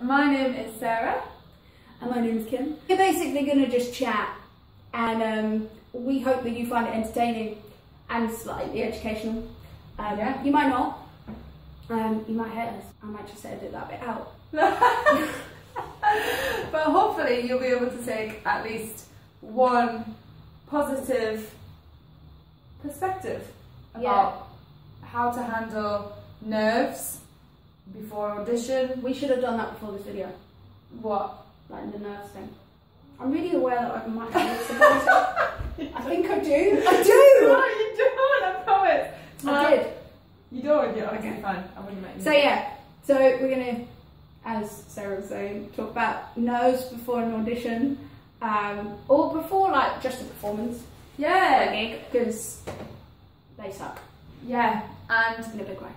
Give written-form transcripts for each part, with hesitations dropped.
my name is Sarah. And my name is Kim. We're basically going to just chat, and we hope that you find it entertaining and slightly educational. Yeah. You might not. You might hate us. I might just edit that bit out. But hopefully you'll be able to take at least one positive perspective about how to handle nerves before audition. We should have done that before this video. What? Like the nerves thing. I'm really aware that I might have surprised you. I think I do. I do! No, you don't, I promise. I did. You don't? You're okay, fine. I wouldn't make you. So yeah, so we're going to, as Sarah was saying, talk about nerves before an audition, or before like just a performance. Yeah. Because they suck. Yeah, and In a big way.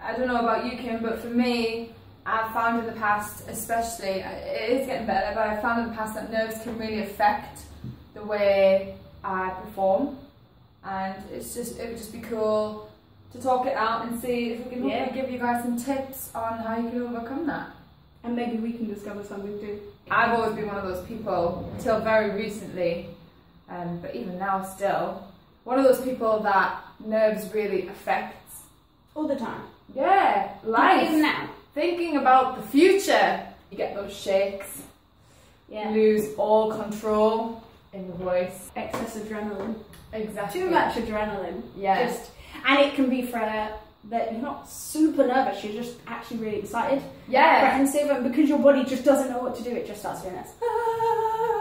I don't know about you, Kim, but for me, I've found in the past, especially, it is getting better, but I've found in the past that nerves can really affect the way I perform, and it would just be cool to talk it out and see if we can hopefully give you guys some tips on how you can overcome that. And maybe we can discover something too. I've always been one of those people, till very recently, but even now still, one of those people that nerves really affects. All the time. Yeah, life. Even now. Thinking about the future, you get those shakes. Yeah. You lose all control in your voice. Excess adrenaline. Exactly. Too much adrenaline. Yeah. And it can be for that you're not super nervous, you're just actually really excited. Yeah. Apprehensive, and because your body just doesn't know what to do, it just starts doing this.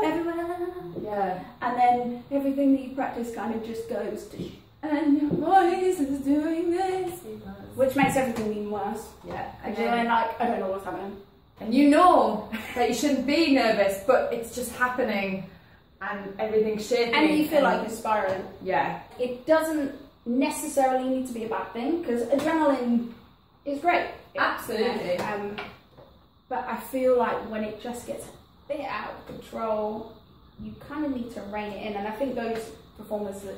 Everywhere. Yeah. And then everything that you practice kind of just goes to and your voice is doing this. Which makes everything even worse. Yeah. And you're like, I don't know what's happening. And you know that you shouldn't be nervous, but it's just happening and everything's shaking. And you feel like you're spiraling. Yeah. It doesn't necessarily need to be a bad thing, because adrenaline is great. Absolutely. But I feel like when it just gets a bit out of control, you kind of need to rein it in. And I think those performers that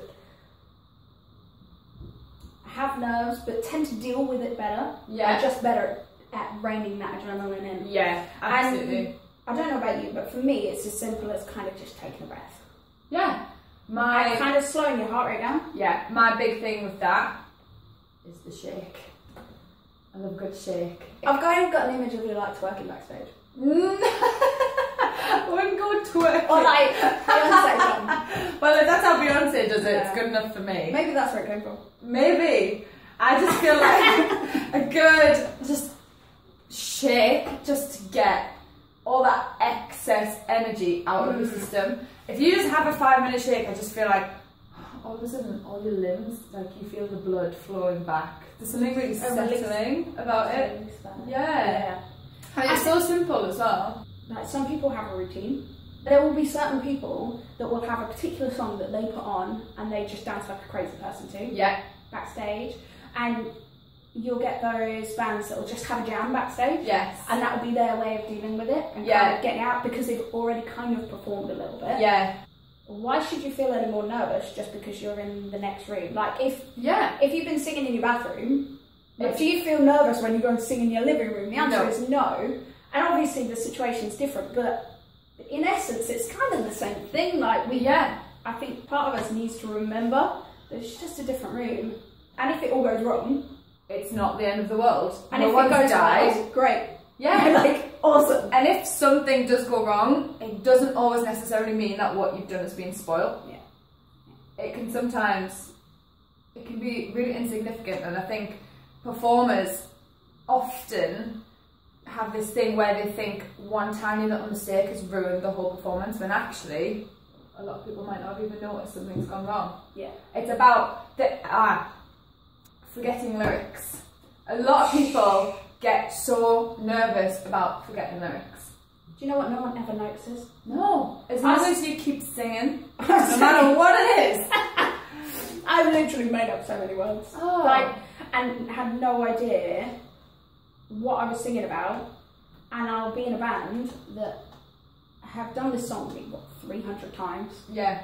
have nerves but tend to deal with it better are just better at reining that adrenaline in. Yeah, absolutely. And I don't know about you, but for me it's as simple as kind of just taking a breath. Yeah. And kind of slowing your heart rate down. Yeah, my big thing with that is the shake. I love a good shake. I've kind of got an image of you like twerking backstage. I wouldn't go twerking. Or like Beyonce song. Well, if that's how Beyonce does it, it's good enough for me. Maybe that's where it came from. Maybe. I just feel like a good just shake just to get all that excess energy out of the system. If you just have a 5-minute shake, I just feel like all of a sudden all your limbs, like you feel the blood flowing back. There's something really settling about it. Yeah. And it's so simple as well. Like some people have a routine. There will be certain people that will have a particular song that they put on and they just dance like a crazy person too. Yeah. Backstage. And you'll get those bands that will just have a jam backstage. Yes. And that will be their way of dealing with it and kind of getting out, because they've already kind of performed a little bit. Yeah. Why should you feel any more nervous just because you're in the next room? Like if you've been singing in your bathroom, do you feel nervous when you go and sing in your living room? The answer is no. And obviously the situation's different, but in essence it's kind of the same thing. Like I think part of us needs to remember that it's just a different room. And if it all goes wrong, it's not the end of the world. And if it goes well, great. Yeah. Like, awesome. And if something does go wrong, it doesn't always necessarily mean that what you've done has been spoiled. Yeah. It can sometimes, it can be really insignificant, and I think performers often have this thing where they think one tiny little mistake has ruined the whole performance, when actually a lot of people might not even notice something's gone wrong. Yeah. It's about forgetting lyrics. A lot of people get so nervous about forgetting lyrics. Do you know what no one ever notices? No. As long as you keep singing, no matter what it is. I've literally made up so many words. Oh. Like, and had no idea what I was singing about. And I'll be in a band that have done this song, what, 300 times? Yeah.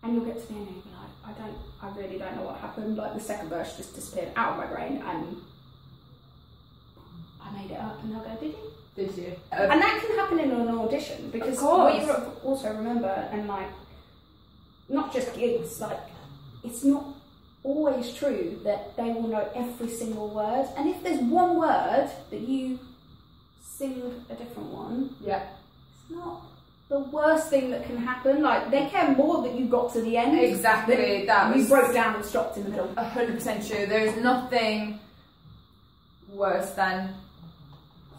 And you'll get to the end and you'll be like, I really don't know what happened. Like the second verse just disappeared out of my brain and I made it up, and they'll go, did you? Did you? And that can happen in an audition, because what you also remember, and like, not just gigs, like, it's not always true that they will know every single word. And if there's one word that you sing a different one, it's not the worst thing that can happen. Like, they care more that you got to the end. Exactly. That you broke down and stopped in the middle. 100% true. There's nothing worse than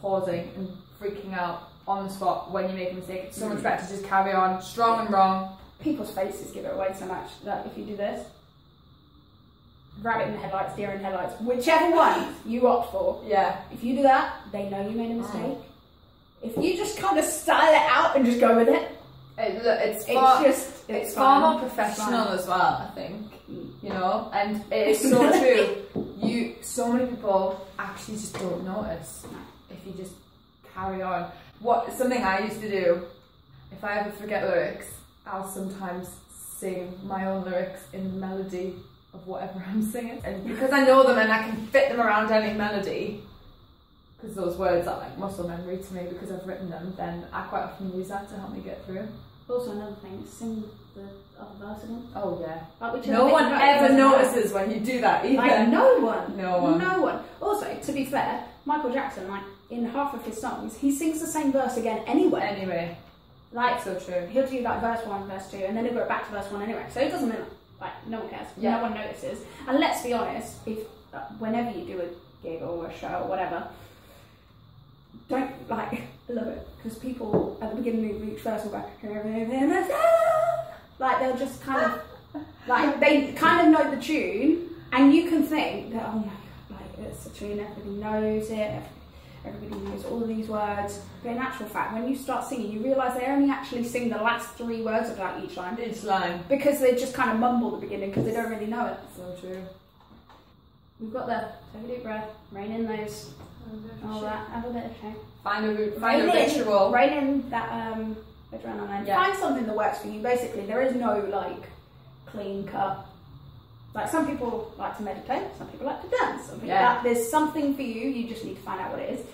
pausing and freaking out on the spot when you make a mistake. It's so much better to just carry on, strong and wrong. People's faces give it away so much that if you do this, rabbit in the headlights, deer in the headlights, whichever one you opt for. Yeah. If you do that, they know you made a mistake. If you just kind of style it out and just go with it, it's far more professional as well, I think. You know, and it is so true. So many people actually just don't notice if you just carry on. Something I used to do, if I ever forget lyrics, I'll sometimes sing my own lyrics in the melody of whatever I'm singing. And because I know them and I can fit them around any melody, because those words are like muscle memory to me because I've written them, then I quite often use that to help me get through. Also, another thing is sing the other verse again. Oh yeah. Like, no one ever notices when you do that either. Like, no one. No one. No one. Also, to be fair, Michael Jackson, like, in half of his songs, he sings the same verse again anyway. Anyway. Like, so true. He'll do like verse 1, verse 2, and then he'll go back to verse 1 anyway. So it doesn't matter. Like, no one cares. Yeah. No one notices. And let's be honest, if whenever you do a gig or a show or whatever, don't, like, I love it, because people at the beginning of each verse will go, like, they'll just kind of, like, they kind of know the tune, and you can think that, oh my god, like, it's a tune, everybody knows it, everybody knows all of these words. But in actual fact, when you start singing, you realise they only actually sing the last 3 words of like each line. Each line. Because they just kind of mumble the beginning because they don't really know it. So true. We've got the take a deep breath, rein in those, all that, have a bit of shake. Find a ritual. Rein in that adrenaline. Yeah. Find something that works for you. Basically, there is no like clean cut. Like, some people like to meditate, some people like to dance. Some people there's something for you. You just need to find out what it is.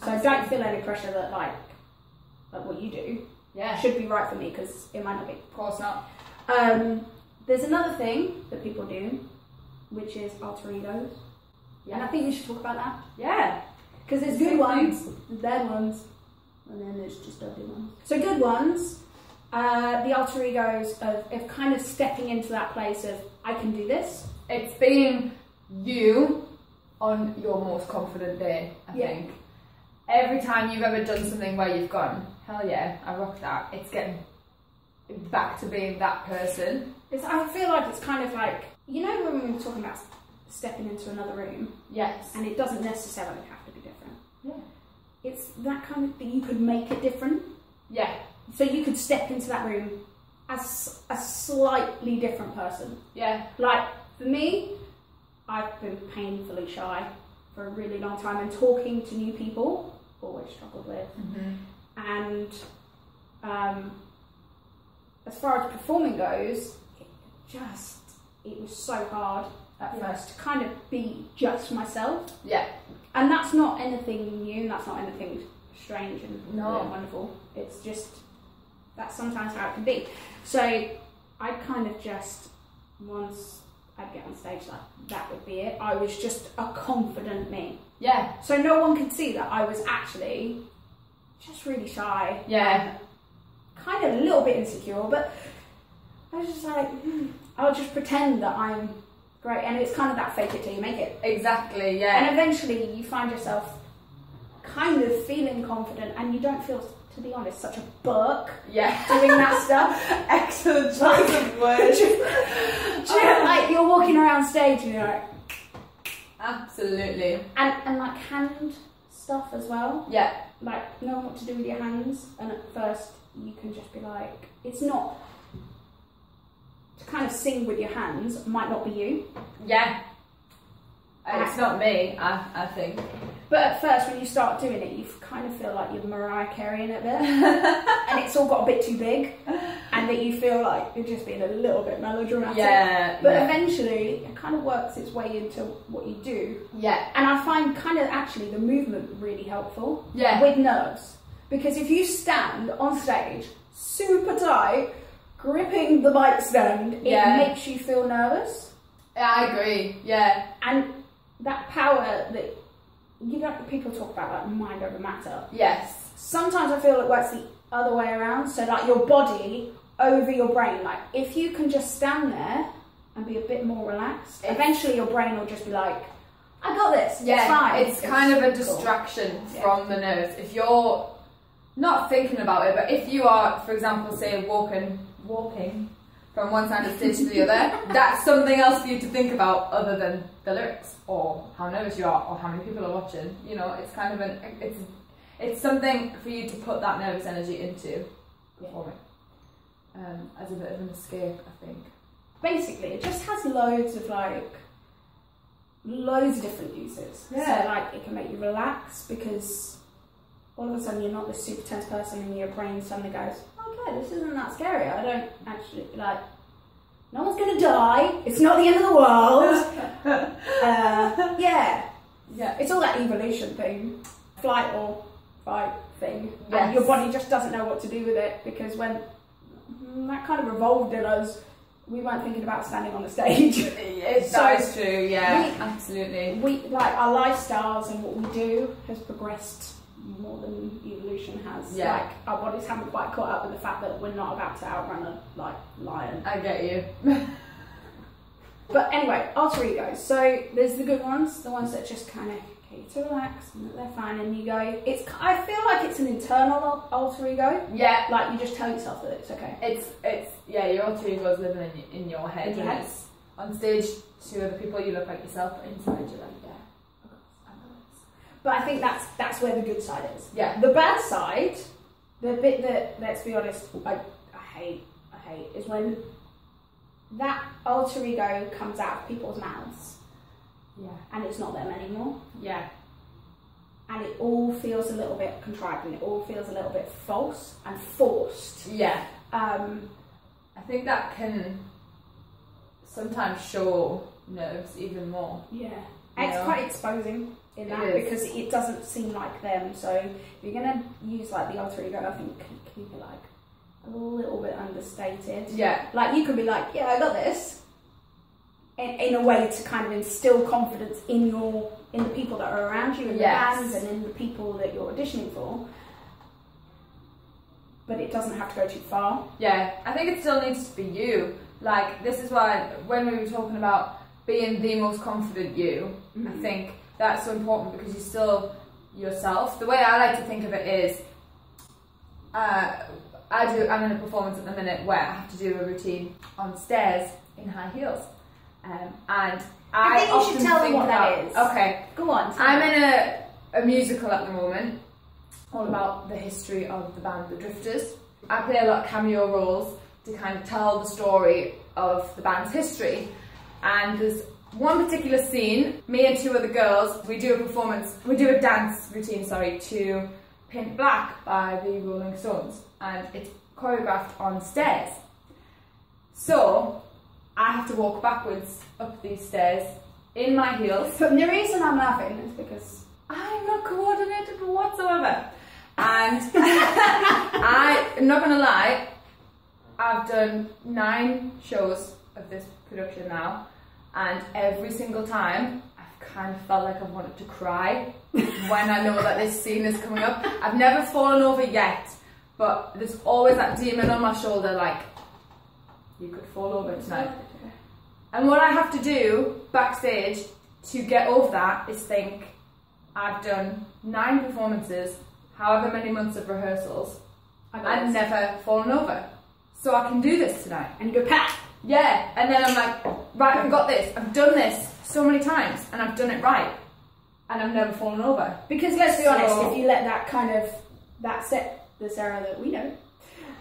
So don't feel any pressure that like what you do should be right for me, because it might not be. Of course not. There's another thing that people do, which is alter egos. Yeah. And I think we should talk about that. Yeah. Because there's good ones, there's bad ones, and then there's just ugly ones. So good ones, the alter egos of kind of stepping into that place of, I can do this. It's being you on your most confident day, I think. Every time you've ever done something where you've gone, hell yeah, I rock that, it's getting back to being that person. I feel like it's kind of like, you know when we were talking about stepping into another room? Yes. And it doesn't necessarily have to be different. Yeah. It's that kind of thing, you could make it different. Yeah. So you could step into that room as a slightly different person. Yeah. Like, for me, I've been painfully shy for a really long time, and talking to new people, always struggled with. And as far as performing goes, it was so hard at first to kind of be just myself. Yeah. And that's not anything new, and that's not anything strange and wonderful. It's just, that's sometimes how it can be. So I kind of just, once I'd get on stage, that would be it. I was just a confident me. Yeah. So no one could see that I was actually just really shy. Yeah. Kind of a little bit insecure, but I was just like, I'll just pretend that I'm great. And it's kind of that fake it till you make it. Exactly, yeah. And eventually you find yourself kind of feeling confident, and you don't feel, to be honest, such a buck doing that stuff. Excellent choice of words. Like, you're walking around stage and you're like... Absolutely. And like hand stuff as well. Yeah. Like, knowing what to do with your hands, and at first you can just be like, it's not... To kind of sing with your hands might not be you. Yeah. It's not me, I think. But at first, when you start doing it, you kind of feel like you're Mariah Carey in it a bit. And it's all got a bit too big. And and that you feel like you're just being a little bit melodramatic. Yeah. But eventually, it kind of works its way into what you do. Yeah. And I find kind of actually the movement really helpful. Yeah. With nerves. Because if you stand on stage super tight, gripping the mic stand, it makes you feel nervous. Yeah, I agree. Yeah. And that power that, you know, people talk about like mind over matter. Yes. Sometimes I feel it works the other way around. So like your body over your brain. Like if you can just stand there and be a bit more relaxed, eventually your brain will just be like, I got this. Yeah. It's fine. It's kind of a distraction from the nerves. If you're not thinking about it, but if you are, for example, say walking from one side of the stage to the other, that's something else for you to think about other than the lyrics or how nervous you are or how many people are watching. You know, it's kind of it's something for you to put that nervous energy into performing as a bit of an escape, I think. Basically, it just has loads of different uses. Yeah. So like it can make you relax because all of a sudden you're not this super tense person and your brain suddenly goes, okay, this isn't that scary. I don't actually, like, no one's going to die. It's not the end of the world. Yeah. It's all that evolution thing. Flight or fight thing. Yes. And your body just doesn't know what to do with it because when that kind of evolved in us, we weren't thinking about standing on the stage. That is true, absolutely. We, like, our lifestyles and what we do has progressed more than evolution has. Like our bodies haven't quite caught up with the fact that we're not about to outrun a lion. I get you. But anyway, alter egos. So there's the good ones, the ones that just kind of get you to relax and that they're fine, and you go. I feel like it's an internal alter ego. Yeah. Like you just tell yourself that it's okay. It's your alter ego is living in your head. It's on stage to other people you look like yourself, but inside you're like, but I think that's where the good side is. Yeah. The bad side, the bit that, let's be honest, I hate, is when that alter ego comes out of people's mouths. Yeah. And it's not them anymore. Yeah. And it all feels a little bit contrived and it all feels a little bit false and forced. Yeah. I think that can sometimes show nerves even more. Yeah. It's quite exposing in that because it doesn't seem like them. So if you're gonna use like the alter ego, I think keep it like a little bit understated. Yeah. Like you could be like, yeah, I got this. In a way to kind of instill confidence in the people that are around you, in the bands and in the people that you're auditioning for. But it doesn't have to go too far. Yeah, I think it still needs to be you. Like this is why when we were talking about being the most confident you, I think that's so important because you're still yourself. The way I like to think of it is, I'm in a performance at the minute where I have to do a routine on stairs in high heels, and I think you should tell them what that is. Okay, go on. I'm in a musical at the moment, all about the history of the band The Drifters. I play a lot of cameo roles to kind of tell the story of the band's history. And there's one particular scene, me and two other girls, we do a dance routine, to Paint Black by the Rolling Stones. And it's choreographed on stairs. So, I have to walk backwards up these stairs in my heels. But the reason I'm laughing is because I'm not coordinated whatsoever. And I'm not gonna lie, I've done 9 shows of this production now. And every single time, I've kind of felt like I've wanted to cry when I know that this scene is coming up. I've never fallen over yet, but there's always that demon on my shoulder like, you could fall over tonight. And what I have to do backstage to get over that is think, I've done 9 performances, however many months of rehearsals, and never fallen over. So I can do this tonight. And you go, pat! Yeah, and then I'm like, right, I've got this. I've done this so many times, and I've done it right, and I've never fallen over. Because let's be honest, if you let that kind of that set, the Sarah that we know,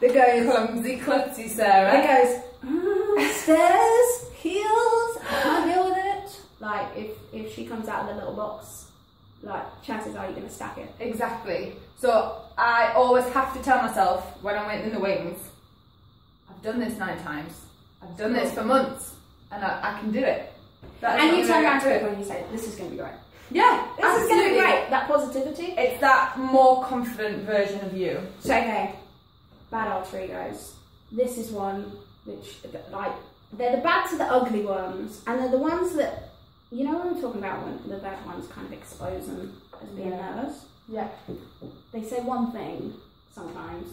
that goes clumsy, klutzy Sarah, that goes stairs, heels, I can't deal with it. Like if she comes out of the little box, like chances are you're gonna stack it. Exactly. So I always have to tell myself when I'm waiting in the wings, I've I've done this 9 times. I've done this for months, and I can do it. And you turn around to it when you say, this is going to be great. Yeah, this is going to be great. That positivity. It's that more confident version of you. So, okay, bad alter egos. This is one which, like, they're the bad to the ugly ones, and they're the ones that, you know what I'm talking about, when the bad ones kind of expose them as being nervous? Yeah. They say one thing sometimes.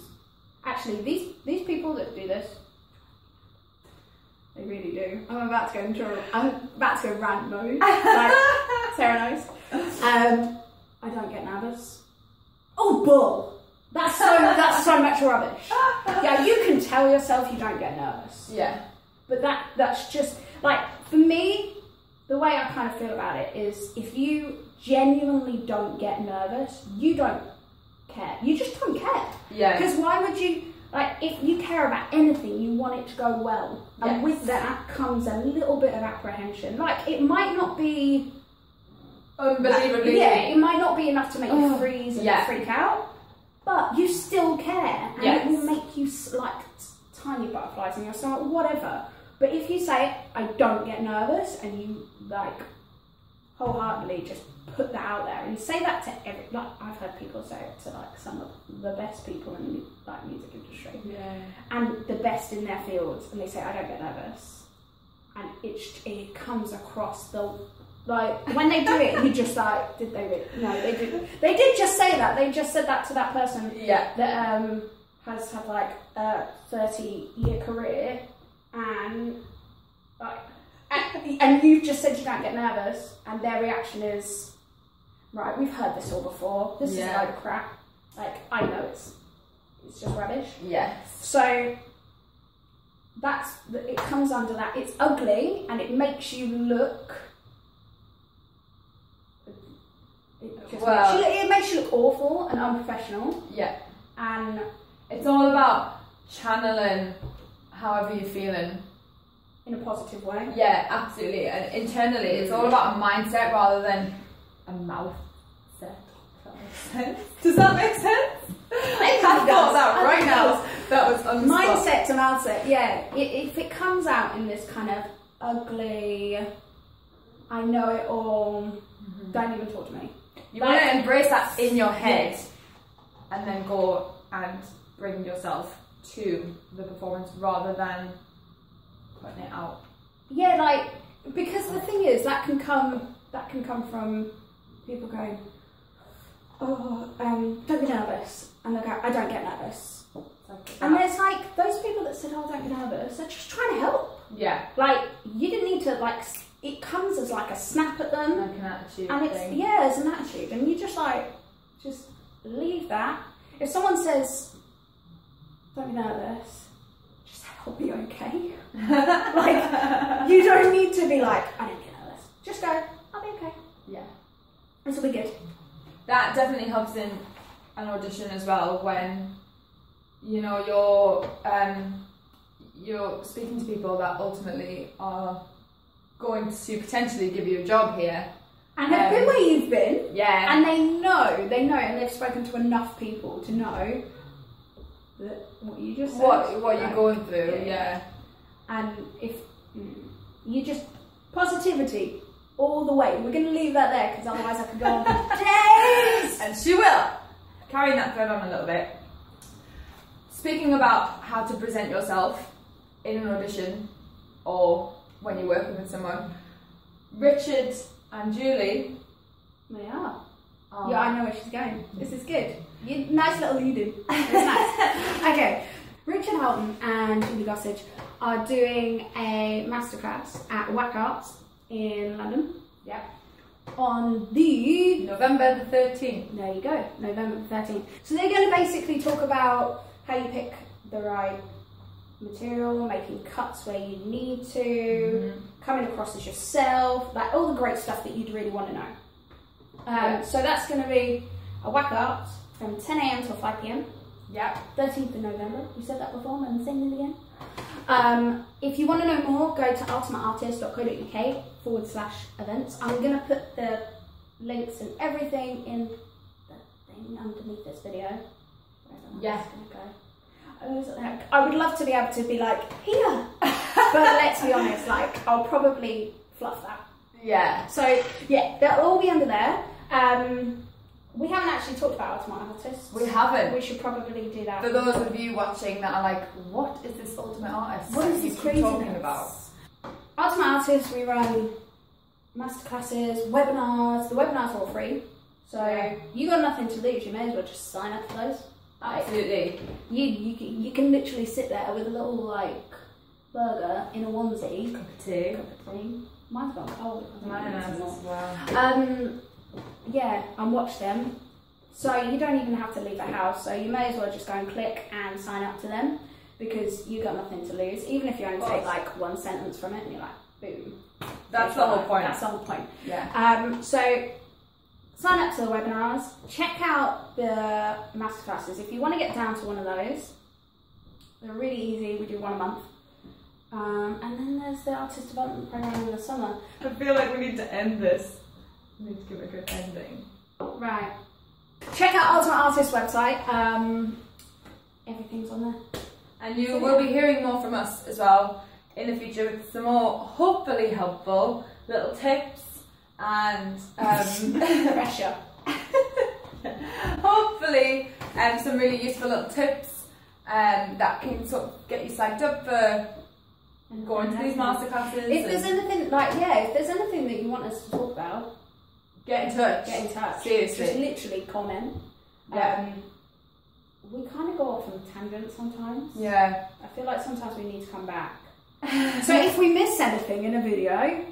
Actually, these people that do this, they really do. I'm about to go rant mode, like Sarah knows. I don't get nervous. Oh, bull! That's so much rubbish. Yeah, you can tell yourself you don't get nervous. Yeah. But that's just, like, for me, the way I kind of feel about it is, if you genuinely don't get nervous, you don't care. You just don't care. Yeah. Because why would you, like, if you care about anything, you want it to go well. Yes. And with that comes a little bit of apprehension. Like, it might not be unbelievably. Yeah, it might not be enough to make you freeze and freak out, but you still care. And it will make you, like, tiny butterflies in your stomach, whatever. But if you say, I don't get nervous, and you, like, wholeheartedly just put that out there, and you say that to like, I've heard people say it to, like, some of the best people in the, like, music industry, and the best in their fields, and they say, I don't get nervous, and it comes across the, like, when they do it, you just like, did they really? No, they did just say that. They just said that to that person that has had, like, a 30-year career, and, like, and you've just said you don't get nervous, and their reaction is, right, we've heard this all before, this is a load of crap, like, I know it's just rubbish. Yes. So it comes under that. It's ugly, and it makes you look, it makes you look awful and unprofessional. Yeah. And it's all about channeling however you're feeling in a positive way. Yeah, absolutely. And internally, it's all about a mindset rather than a mouth set. Does that make sense? I thought that right now. That was on the mindset to mouth set. Yeah. If it comes out in this kind of ugly, I know it all, don't even talk to me. You want to embrace that in your head, and then go and bring yourself to the performance rather than putting it out. Yeah, like, because the thing is, that can come from people going, oh, don't be nervous, and they go, I don't get nervous. And there's, like, those people that said, oh, don't be nervous, they're just trying to help. Yeah. Like, you didn't need to, like, it comes as like a snap at them. Like an attitude and it's thing. it's an attitude, and you just leave that. If someone says, don't be nervous, just say, I'll be okay. Like, you don't need to be like, I don't get nervous. Just go, I'll be okay. Yeah. This will be good. That definitely helps in an audition as well, when, you know, you're speaking to people that ultimately are going to potentially give you a job here. And they've been where you've been. Yeah. And they know, and they've spoken to enough people to know that what you just said. What you're going through, yeah. And if you just, positivity all the way. We're going to leave that there, because otherwise I could go on for days. And she will. Carrying that thread on a little bit. Speaking about how to present yourself in an audition, or when you're working with someone, Richard and Julie. They are. Yeah, I know where she's going. This is good. Nice little lead-in. It's nice. Okay, Richard Houghton and Julie Gossage are doing a masterclass at Whack Arts in London. Yeah. On the November the 13th. There you go, November the 13th. So they're going to basically talk about how you pick the right material, making cuts where you need to, coming across as yourself, like all the great stuff that you'd really want to know. So that's going to be a Whack Arts from 10 AM till 5 PM. Yeah. 13th of November. You said that before, and saying it again. If you want to know more, go to ultimateartist.co.uk/events. I'm going to put the links and everything in the thing underneath this video. Yeah. I would love to be able to be like, here. But let's be honest, like, I'll probably fluff that. Yeah. So, yeah, they'll all be under there. We haven't actually talked about Ultimate Artists. We haven't. We should probably do that. For those of you watching that are like, what is this Ultimate Artist? What is this craziness talking about? Ultimate Artists, we run masterclasses, webinars. The webinars are all free. So you got nothing to lose. You may as well just sign up for those. Absolutely. You can literally sit there with a little like burger in a onesie. Cup of tea. Mine's gone cold. Mine has as well. Yeah, and watch them. So you don't even have to leave the house. So you may as well just go and click and sign up to them because you got nothing to lose. Even if you only take like one sentence from it and you're like, boom. That's the whole point. That's the whole point. Yeah. So sign up to the webinars. Check out the masterclasses. If you want to get down to one of those, they're really easy. We do one a month. And then there's the artist development program in the summer. I feel like we need to end this. We need to give it a good ending. Right. Check out Ultimate Artist website. Everything's on there. And you will be hearing more from us as well in the future with some more hopefully helpful little tips and pressure. Hopefully some really useful little tips that can sort of get you psyched up for going to these masterclasses. If there's anything if there's anything that you want us to talk about, get in touch. Seriously. Just literally comment. Yeah. We kind of go off on a tangent sometimes. Yeah. I feel like sometimes we need to come back. So if we miss anything in a video,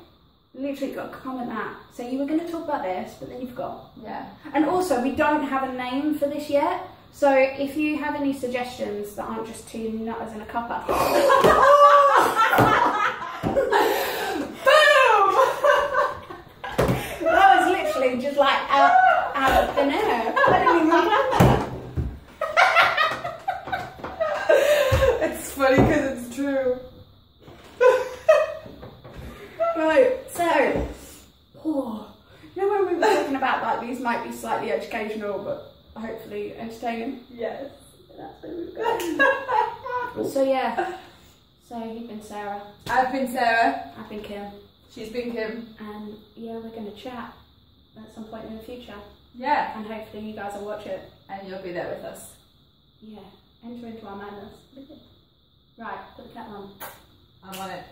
literally got to comment that. So you were going to talk about this, but then you forgot. Yeah. And also, we don't have a name for this yet. So if you have any suggestions that aren't just two nutters in a cuppa. Boom! That was literally just like out of thin air. I didn't even plan that. It's funny because it's true. Right, so, you know when we were talking about like these might be slightly educational but hopefully entertaining? Yes. That's where we've gone. So yeah, so you've been Sarah. I've been Sarah. I've been Kim. She's been Kim. And yeah, we're going to chat at some point in the future. Yeah. And hopefully you guys will watch it. And you'll be there with us. Yeah, enter into our madness. Right, put the cat on. I'm on it.